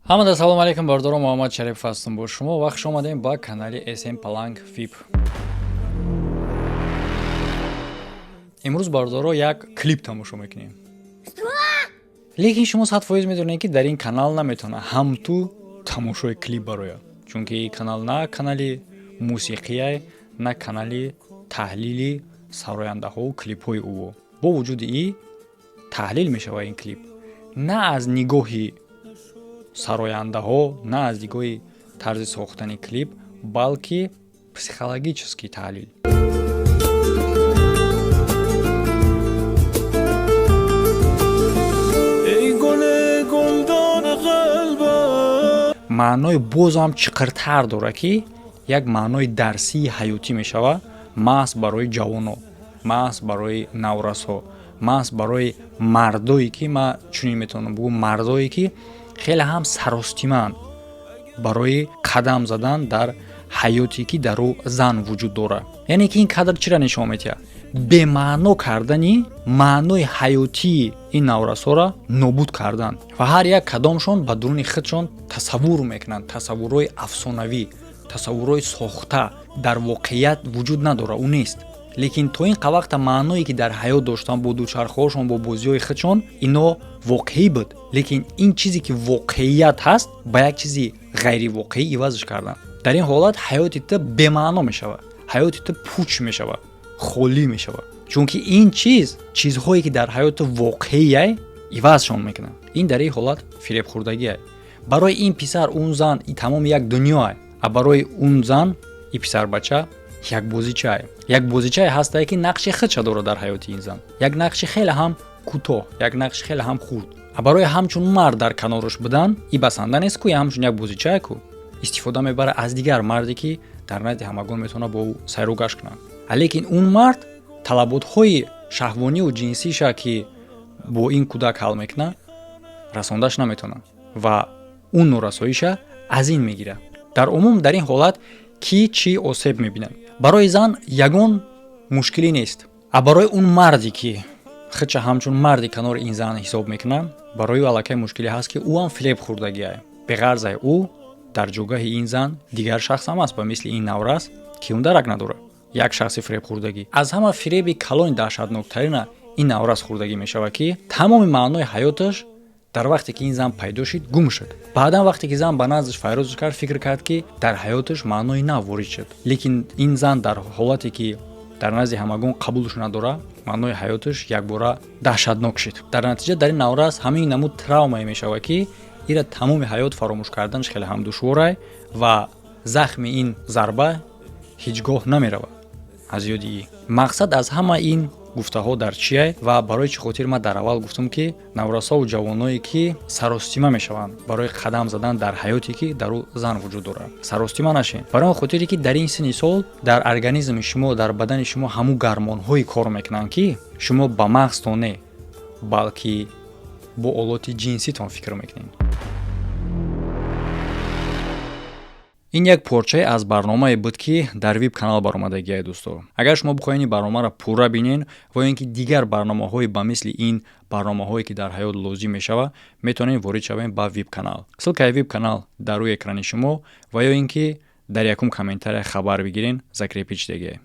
Ҳамада салом алейкум, бардорум Муҳаммад Шариф ҳастам бо шумо. Вақт омадем ба канали SM Palang VIP. имрӯз бардоро як клип тамошо мекунем. Лекин шумо 100% медонед ки дар ин канал наметавона ҳамту тамошои клип барояд. Чунки канал на канали мусиқие, на канали таҳлили сарояндаҳо клипҳои ӯ. Бо вуҷуди ин таҳлил мешавад ин клип на аз нигоҳи сарояндаҳо, на аз дигоҳи тарзи сохтани клип, балки психологический таҳлил. маънои бозам чиқиртар дорад ки як маънои дарсии ҳаётӣ мешавад, маҳз барои ҷавонҳо, маҳз барои наврасҳо, маҳз барои мардое ки ман чунин метавонам бигӯм, мардое ки хеле ҳам саростиманд барои қадам задан дар ҳаёте ки дар ӯ зан вуҷуд дорад. яъне ки ин кадр чиро нишон медиҳад? бемаъно кардани маънои ҳаётии ин наврасҳоро нобуд кардан ва ҳар як кадомшон ба дуруни худшон тасаввур мекунанд, тасаввурҳои афсонавӣ, тасаввурҳои сохта, дар воқеият вуҷуд надорад, ӯ нест. лекин то ин қавақта маъное ки дар ҳаёт доштанд, бо дучархҳошон, бо бозиҳои худшон, ино воқеӣ буд. лекин ин чизе ки воқеият ҳаст ба як чизи ғайривоқеӣ ивазш кардан. дар ин ҳолат ҳаёти ту бемаъно мешавад, ҳаёти ту пуч мешавад, холӣ мешавад. чунки ин чизҳое ки дар ҳаёти воқеие ивазшон мекунанд. ин дар ин ҳолат фиребхӯрдагие. барои ин писар он зан тамоми як дунёе, а барои он зан ин писарбача як бозичае. як бозичае ҳастае ки нақши худша дорад дар ҳаёти ин зан, як нақши хеле ҳам кӯтоҳ, як нақши хеле ҳам хурд. а барои ҳамчун мард дар канораш будан ин басанда нест ку ҳамчун як бозичае ку истифода мебарад аз дигар марде ки дар назди ҳамагон метавонад бо ӯ сайру гашт кунад. лекин он мард талаботҳои шаҳвонию ҷинсиша ки бо ин кӯдак ҳал мекунад расондаш наметавонад ва он норасоиша аз ин мегирад. дар умум дар ин ҳолат ки чӣ осеб мебинад? барои зан ягон мушкилӣ нест, а барои он марде ки худша ҳамчун марди канори ин зан ҳисоб мекунад, барои ӯ аллакай мушкилӣ ҳаст ки ӯ ҳам фиреб хӯрдагиае. беғарзае ӯ дар ҷойгоҳи ин зан дигар шахс ҳам аст ба мисли ин наврас ки он дарак надорад. як шахси фиреб хӯрдагӣ аз ҳама фиреби калони даҳшатноктарина ин наврас хӯрдагӣ мешавад ки тамоми маънои ҳаёташ дар вақте ки ин зан пайдо шуд гум шуд. баъдан вақте ки зан ба наздаш файрӯз кард, фикр кард ки дар ҳаёташ маънои нав ворид шуд. лекин ин зан дар ҳолате ки дар назди ҳамагон қабулш надорад, маънои ҳаёташ якбора даҳшатнок шуд. дар натиҷа дар ин наврас ҳамин намуд травмае мешавад ки ира тамоми ҳаёт фаромӯш карданаш хеле ҳам душворе ва захми ин зарба ҳеҷ гоҳ намеравад аз ёди ин. мақсад аз ҳама ин гуфтаҳо дар чие ва барои чӣ хотир ман дар аввал гуфтам ки наврасову ҷавоное ки саростима мешаванд барои қадам задан дар ҳаёте ки дар ӯ зан вуҷуд дорад, саростима нашед. барои он хотире ки дар ин синни сол дар организми шумо, дар бадани шумо ҳамун гармонҳои кор мекунанд ки шумо ба мағзтон не, балки бо олоти ҷинситон фикр мекунед. ин як порчае аз барномае буд ки дар веб канал баромадагиае дӯсто. агар шумо бихоҳед ин барномаро пурра бинед ва ё ин ки дигар барномаҳои ба мисли ин барномаҳое ки дар ҳаёт лозим мешавад, метавонед ворид шавед ба веб канал. ссилкаи веб канал дар рӯи экрани шумо ва ё ин ки дар якум комментария хабар бигирен закрепить дегие.